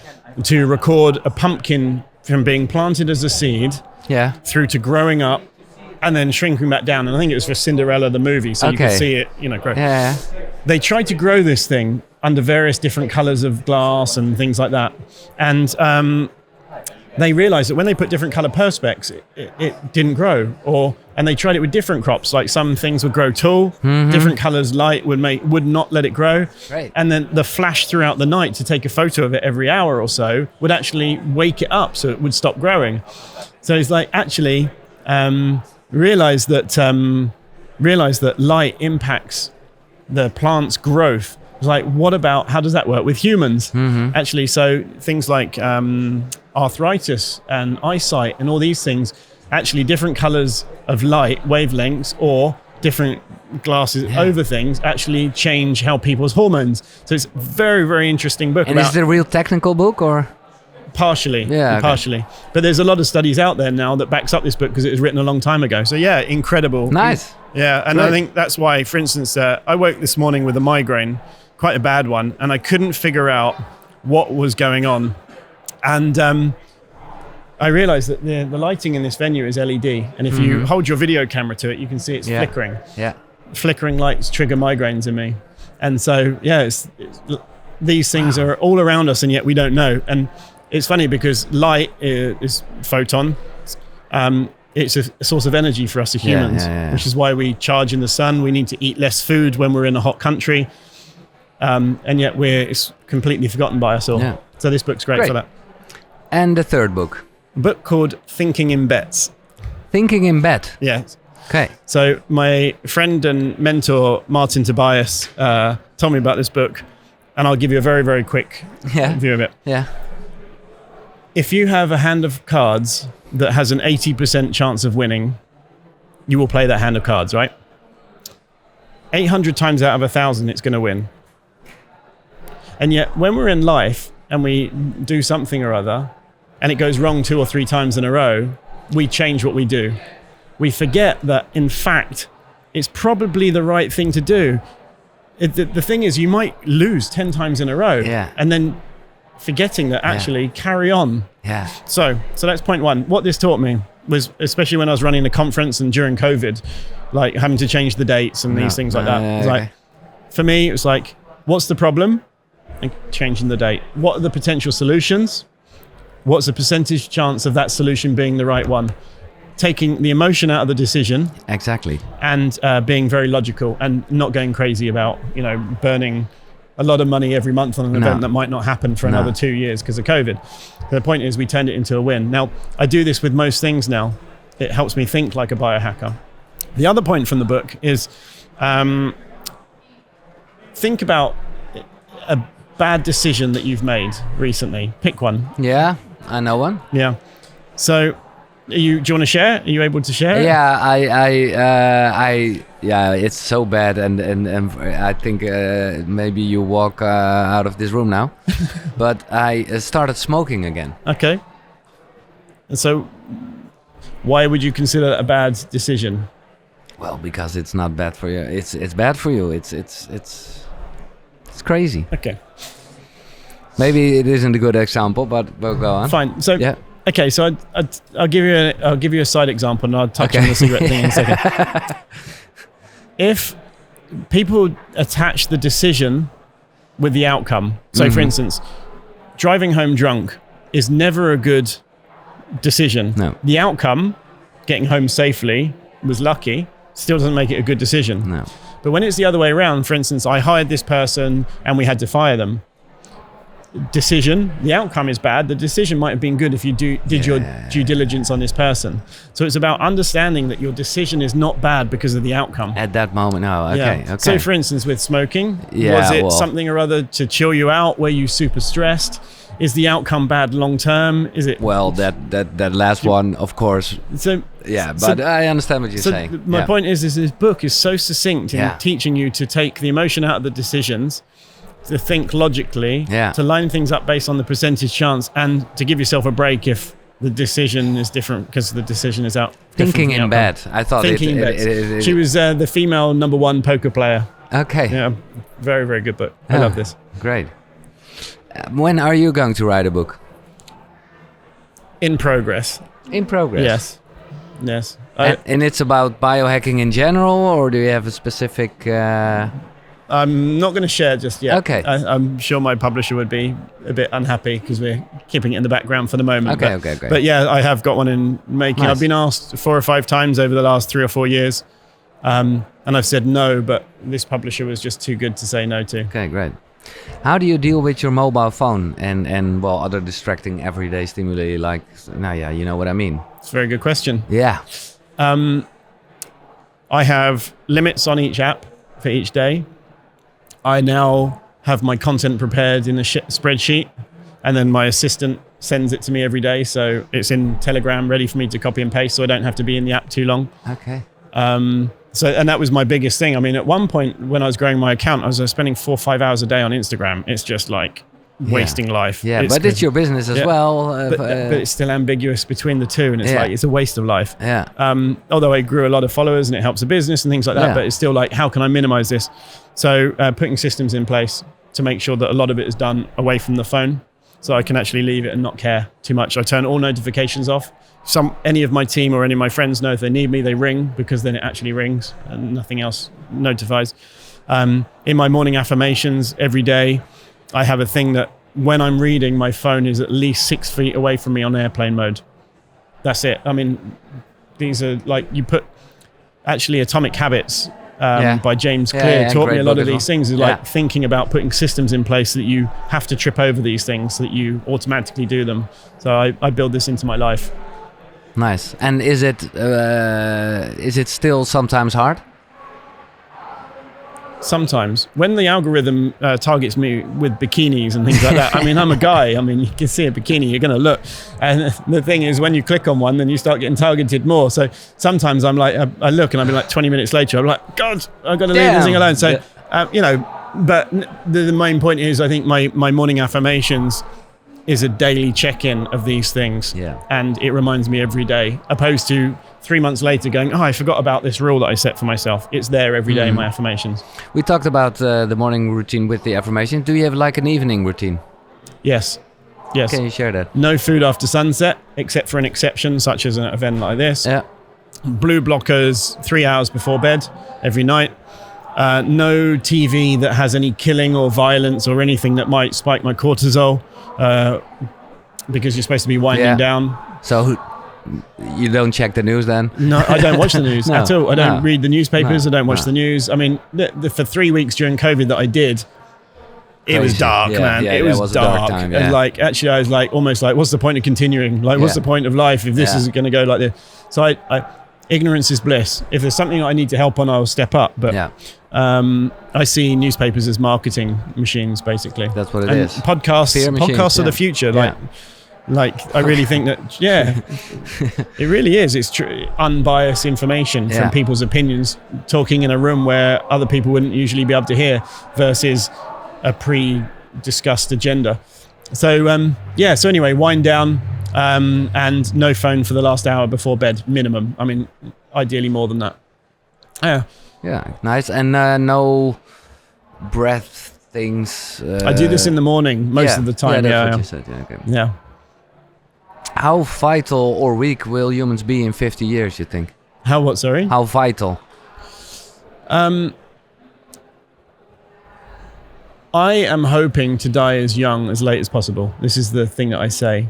to record a pumpkin from being planted as a seed through to growing up and then shrinking back down. And I think it was for Cinderella, the movie, so you could see it, grow. Yeah. They tried to grow this thing under various different colors of glass and things like that. And they realized that when they put different color perspex, it didn't grow. And they tried it with different crops, like some things would grow tall, different colors light would not let it grow. Right. And then the flash throughout the night to take a photo of it every hour or so would actually wake it up so it would stop growing. So it's like actually realize that light impacts the plant's growth. It's like, how does that work with humans? Actually, so things like arthritis and eyesight and all these things, actually different colors of light, wavelengths, or different glasses over things actually change how people's hormones. So it's a very, very interesting book. And is it a real technical book or? Partially. But there's a lot of studies out there now that backs up this book because it was written a long time ago. So incredible. Nice. Yeah, and I think that's why, for instance, I woke this morning with a migraine, quite a bad one, and I couldn't figure out what was going on. And I realized that the lighting in this venue is LED, and if you hold your video camera to it, you can see it's flickering. Yeah. Flickering lights trigger migraines in me. And so, these things are all around us, and yet we don't know. And it's funny because light is photon. It's a source of energy for us as humans, which is why we charge in the sun. We need to eat less food when we're in a hot country. And yet it's completely forgotten by us all. Yeah. So this book's great for that. And the third book? A book called Thinking in Bets. Thinking in Bed? Yeah. Okay. So my friend and mentor, Martin Tobias, told me about this book. And I'll give you a very, very quick view of it. Yeah. If you have a hand of cards that has an 80% chance of winning, you will play that hand of cards, right? 800 times out of 1,000, it's going to win. And yet, when we're in life and we do something or other, and it goes wrong 2 or 3 times in a row, we change what we do. We forget that, in fact, it's probably the right thing to do. The thing is, you might lose 10 times in a row, and then forgetting that actually carry on. Yeah. So that's point one. What this taught me was, especially when I was running the conference and during COVID, like having to change the dates and these things like that. It's like, for me, it was like, what's the problem? And changing the date. What are the potential solutions? What's the percentage chance of that solution being the right one? Taking the emotion out of the decision. Exactly. And being very logical and not going crazy about, burning a lot of money every month on an event that might not happen for another 2 years because of COVID. The point is we turned it into a win. Now, I do this with most things now. It helps me think like a biohacker. The other point from the book is think about a bad decision that you've made recently. Pick one. Yeah, I know one. Yeah. So do you want to share? Are you able to share? Yeah, it's so bad, and I think maybe you walk out of this room now. But I started smoking again. Okay. And so, why would you consider that a bad decision? Well, because it's not bad for you. It's bad for you. It's crazy. Okay. Maybe it isn't a good example, but we'll go on. Fine. So. Yeah. Okay, so I'll give you a side example, and I'll touch on the cigarette thing in a second. If people attach the decision with the outcome, so for instance, driving home drunk is never a good decision. No. The outcome, getting home safely, was lucky, still doesn't make it a good decision. No. But when it's the other way around, for instance, I hired this person and we had to fire them. Decision, the outcome is bad. The decision might have been good if you did your due diligence on this person. So it's about understanding that your decision is not bad because of the outcome. At that moment, no. Okay. So for instance, with smoking, was it something or other to chill you out? Were you super stressed? Is the outcome bad long term? Is it? Well, that last one, of course. So yeah, but I understand what you're saying. My point is this book is so succinct in teaching you to take the emotion out of the decisions, to think logically, to line things up based on the percentage chance, and to give yourself a break if the decision is different because the decision is out. Thinking in bed. I thought Thinking in bed. She was the female #1 poker player. Okay. Yeah, very, very good book. I love this. Great. When are you going to write a book? In progress. In progress? Yes. And it's about biohacking in general, or do you have a specific... I'm not going to share just yet. Okay. I'm sure my publisher would be a bit unhappy because we're keeping it in the background for the moment. Okay. But yeah, I have got one in making. Nice. I've been asked 4 or 5 times over the last 3 or 4 years. And I've said no, but this publisher was just too good to say no to. Okay, great. How do you deal with your mobile phone and other distracting everyday stimuli like, you know what I mean? It's a very good question. Yeah. I have limits on each app for each day. I now have my content prepared in a spreadsheet, and then my assistant sends it to me every day. So it's in Telegram ready for me to copy and paste so I don't have to be in the app too long. Okay. And that was my biggest thing. I mean, at one point when I was growing my account, I was spending 4 or 5 hours a day on Instagram. It's just like wasting life. Yeah, but it's your business as well. But it's still ambiguous between the two, and it's like it's a waste of life. Yeah. Although I grew a lot of followers and it helps the business and things like that, but it's still like, how can I minimize this? So putting systems in place to make sure that a lot of it is done away from the phone, so I can actually leave it and not care too much. I turn all notifications off. Any of my team or any of my friends know if they need me, they ring, because then it actually rings and nothing else notifies. In my morning affirmations every day, I have a thing that when I'm reading, my phone is at least 6 feet away from me on airplane mode. That's it. I mean, these are like, you put actually Atomic Habits by James Clear taught me a lot of these things. Is like thinking about putting systems in place so that you have to trip over these things, so that you automatically do them. So I build this into my life. Nice. And is it still sometimes hard? Sometimes. When the algorithm targets me with bikinis and things like that, I mean, I'm a guy. I mean, you can see a bikini, you're going to look. And the thing is, when you click on one, then you start getting targeted more. So sometimes I'm like, I look and I'll be like 20 minutes later, I'm like, God, I've got to leave this thing alone. So, but the main point is, I think my morning affirmations is a daily check-in of these things. Yeah. And it reminds me every day, opposed to 3 months later going, I forgot about this rule that I set for myself. It's there every day in my affirmations. We talked about the morning routine with the affirmation. Do you have like an evening routine? Yes. Yes. Can you share that? No food after sunset, except for an exception, such as an event like this. Yeah. Blue blockers 3 hours before bed every night. No TV that has any killing or violence or anything that might spike my cortisol, because you're supposed to be winding down. So you don't check the news then? No, I don't watch the news at all. I don't read the newspapers. I don't watch the news. I mean, for 3 weeks during COVID that I did, it was dark, man. Yeah, it was dark. Time, And like, actually, I was like, almost like, what's the point of continuing? Like, what's the point of life if this is going to go like this? So ignorance is bliss. If there's something I need to help on, I'll step up. But I see newspapers as marketing machines, basically. That's what it is. Podcasts are the future. Like I really think that, it really is. It's true, unbiased information from people's opinions, talking in a room where other people wouldn't usually be able to hear, versus a pre-discussed agenda. So so anyway, wind down, and no phone for the last hour before bed, minimum. I mean, ideally more than that. Yeah, nice. And no breath things. I do this in the morning most of the time. Yeah, that's what you said. Yeah, okay. Yeah. How vital or weak will humans be in 50 years, you think? How what, sorry? How vital? I am hoping to die as young, as late as possible. This is the thing that I say.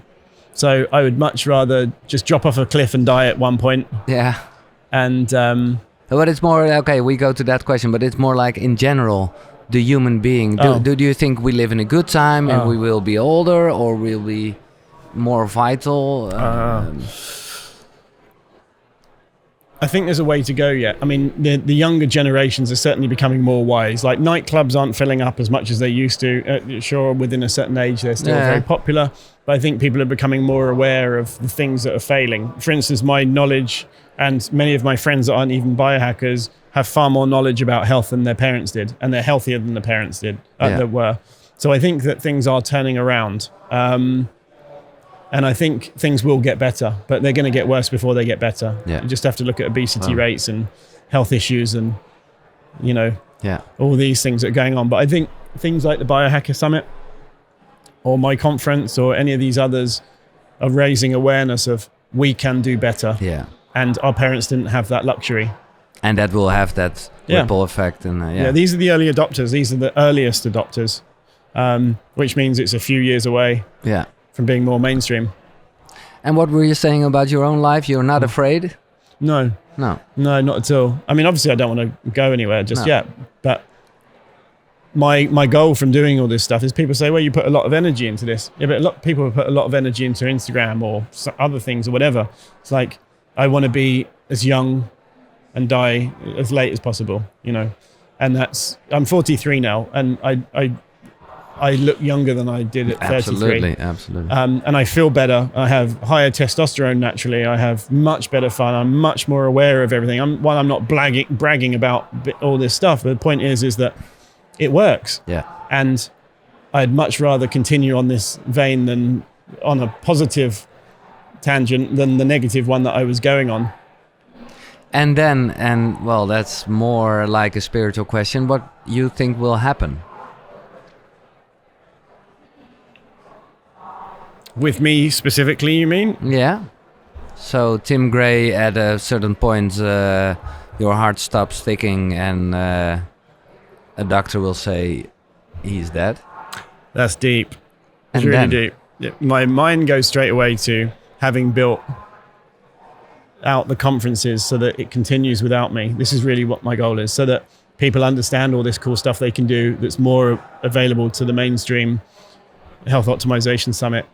So I would much rather just drop off a cliff and die at one point. Yeah. And but it's more, okay, we go to that question, but it's more like in general, the human being. Do you think we live in a good time and we will be older, or will we more vital? I think there's a way to go yet. I mean, the younger generations are certainly becoming more wise. Like, nightclubs aren't filling up as much as they used to. Sure, within a certain age, they're still very popular. But I think people are becoming more aware of the things that are failing. For instance, my knowledge, and many of my friends that aren't even biohackers, have far more knowledge about health than their parents did. And they're healthier than the parents did, that were. So I think that things are turning around. And I think things will get better, but they're going to get worse before they get better. Yeah. You just have to look at obesity rates and health issues and, all these things that are going on. But I think things like the Biohacker Summit or my conference or any of these others are raising awareness of we can do better. Yeah. And our parents didn't have that luxury. And that will have that ripple effect. And these are the early adopters. These are the earliest adopters, which means it's a few years away. Yeah. From being more mainstream. And what were you saying about your own life? You're not afraid? No, not at all. I mean, obviously I don't want to go anywhere just yet, but my goal from doing all this stuff is, people say, well, you put a lot of energy into this. Yeah, but a lot of people put a lot of energy into Instagram or other things or whatever. It's like, I want to be as young and die as late as possible, and I'm 43 now, and I look younger than I did at 33. Absolutely. And I feel better. I have higher testosterone naturally. I have much better fun. I'm much more aware of everything. I'm not bragging about all this stuff, but the point is that it works. Yeah. And I'd much rather continue on this vein than on a positive tangent than the negative one that I was going on. And that's more like a spiritual question. What you think will happen? With me specifically, you mean? Yeah. So Tim Gray, at a certain point, your heart stops ticking, and a doctor will say he's dead. That's deep. It's really deep. Yeah, my mind goes straight away to having built out the conferences so that it continues without me. This is really what my goal is, so that people understand all this cool stuff they can do that's more available to the mainstream health optimization summit,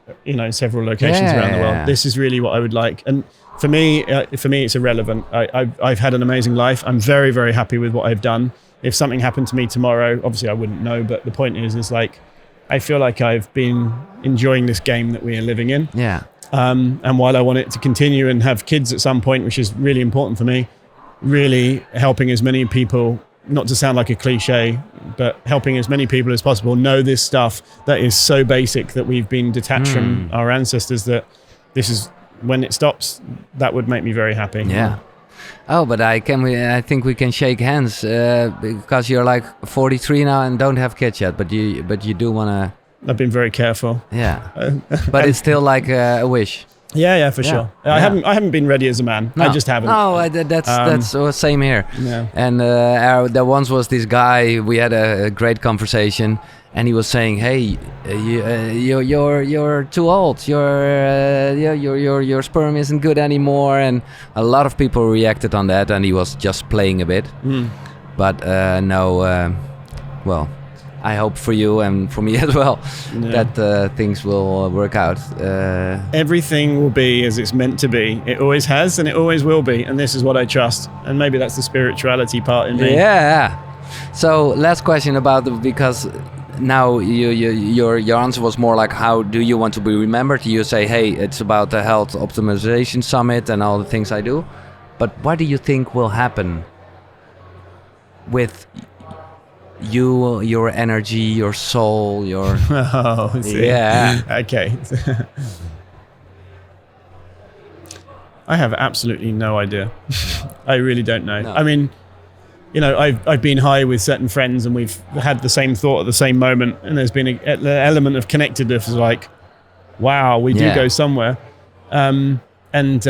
several locations around the world. This is really what I would like. And for me, it's irrelevant. I've had an amazing life. I'm very, very happy with what I've done. If something happened to me tomorrow, obviously I wouldn't know, but the point is like, I feel like I've been enjoying this game that we are living in. Yeah. And while I want it to continue and have kids at some point, which is really important for me, really helping as many people, not to sound like a cliche, but helping as many people as possible know this stuff that is so basic that we've been detached from our ancestors, that this is, when it stops, that would make me very happy. Yeah. Oh, but I think we can shake hands because you're like 43 now and don't have kids yet, but you do want to I've been very careful. Yeah, but it's still like a wish. Yeah, for sure. I haven't been ready as a man. No. I just haven't. No, that's same here. Yeah. And there once was this guy. We had a great conversation, and he was saying, "Hey, you're too old. Your sperm isn't good anymore." And a lot of people reacted on that, and he was just playing a bit. But well, I hope for you and for me as well that things will work out. Everything will be as it's meant to be. It always has, and it always will be. And this is what I trust. And maybe that's the spirituality part in me. Yeah. So last question because now your answer was more like, how do you want to be remembered? You say, hey, it's about the Health Optimization Summit and all the things I do. But what do you think will happen with you, your energy, your soul, your... Yeah. Okay. I have absolutely no idea. I really don't know. No. I mean, I've been high with certain friends and we've had the same thought at the same moment, and there's been an element of connectedness, like, wow, we do go somewhere. I did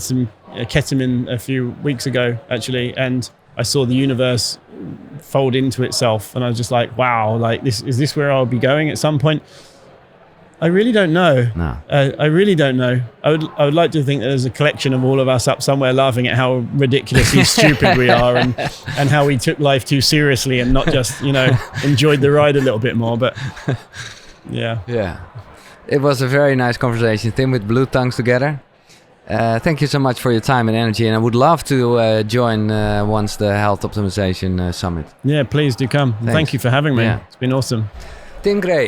some ketamine a few weeks ago, actually, and I saw the universe fold into itself, and I was just like, wow, like is this where I'll be going at some point? I really don't know. No. I really don't know. I would like to think that there's a collection of all of us up somewhere laughing at how ridiculously stupid we are, and how we took life too seriously and not just, enjoyed the ride a little bit more. But yeah. Yeah. It was a very nice conversation, Tim, with Blue Tongues together. Thank you so much for your time and energy, and I would love to join once the Health Optimization Summit. Yeah, please do come. Thank you for having me. Yeah. It's been awesome. Tim Gray,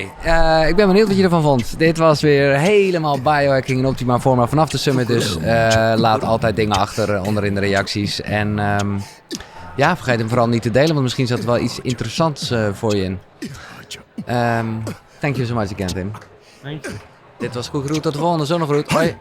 ik ben benieuwd wat je ervan vond. Dit was weer helemaal biohacking in optimaal forma vanaf de summit, dus laat altijd dingen achter onder in de reacties. En vergeet hem vooral niet te delen, want misschien zat er wel iets interessants voor je in. Thank you so much again, Tim. Thank you. Dit was KUKURU, tot de volgende zonnegroet. Hoi.